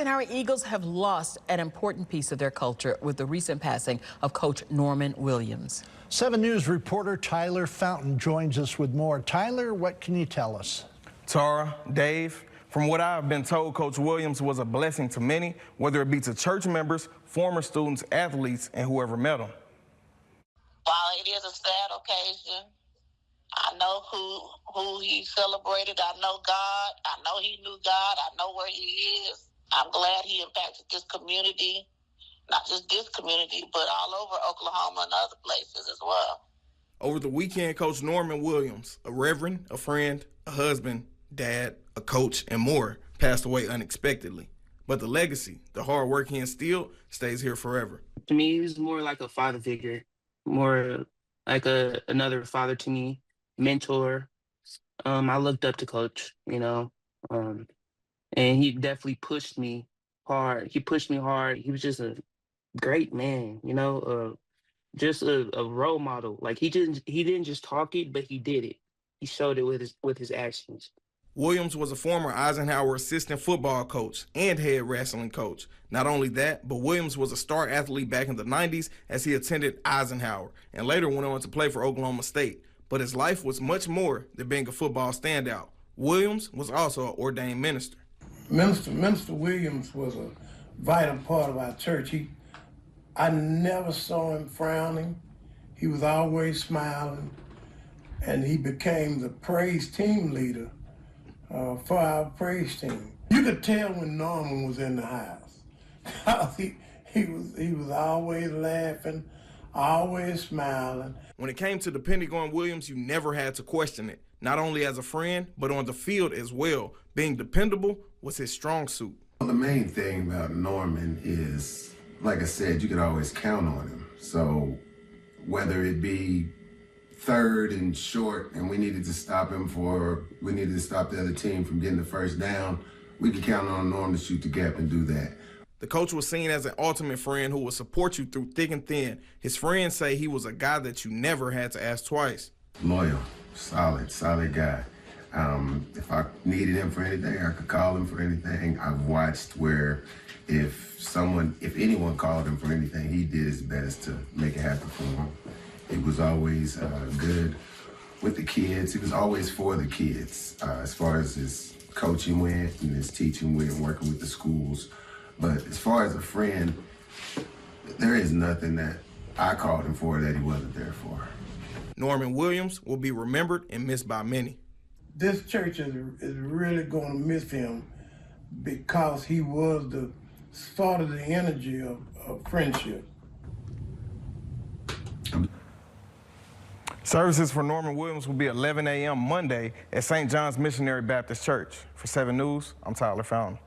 And our Eagles have lost an important piece of their culture with the recent passing of Coach Norman Williams. 7 News reporter Tyler Fountain joins us with more. Tyler, what can you tell us? Tara, Dave, from what I've been told, Coach Williams was a blessing to many, whether it be to church members, former students, athletes, and whoever met him. While it is a sad occasion, I know who he celebrated. I know God. I know he knew God. I know where he is. I'm glad he impacted this community, not just this community, but all over Oklahoma and other places as well. Over the weekend, Coach Norman Williams, a reverend, a friend, a husband, dad, a coach, and more, passed away unexpectedly. But the legacy, the hard work he instilled, stays here forever. To me, he was more like a father figure, more like another father to me, mentor. I looked up to Coach, and he definitely pushed me hard. He pushed me hard. He was just a great man, just a role model. Like he didn't just talk it, but he did it. He showed it with his actions. Williams was a former Eisenhower assistant football coach and head wrestling coach. Not only that, but Williams was a star athlete back in the 90s as he attended Eisenhower and later went on to play for Oklahoma State. But his life was much more than being a football standout. Williams was also an ordained minister. Minister Williams was a vital part of our church. I never saw him frowning. He was always smiling, and he became the praise team leader for our praise team. You could tell when Norman was in the house. he was always laughing, always smiling. When it came to depending on Williams, you never had to question it. Not only as a friend, but on the field as well. Being dependable was his strong suit. Well, the main thing about Norman is, like I said, you could always count on him. So whether it be third and short and we needed to stop the other team from getting the first down, we could count on Norm to shoot the gap and do that. The coach was seen as an ultimate friend who would support you through thick and thin. His friends say he was a guy that you never had to ask twice. Loyal, solid guy. If I needed him for anything, I could call him for anything. I've watched where if anyone called him for anything, he did his best to make it happen for him. He was always good with the kids. He was always for the kids as far as his coaching went and his teaching went and working with the schools. But as far as a friend, there is nothing that I called him for that he wasn't there for. Norman Williams will be remembered and missed by many. This church is really going to miss him because he was the start of the energy of friendship. Services for Norman Williams will be 11 a.m. Monday at St. John's Missionary Baptist Church. For 7 News, I'm Tyler Fountain.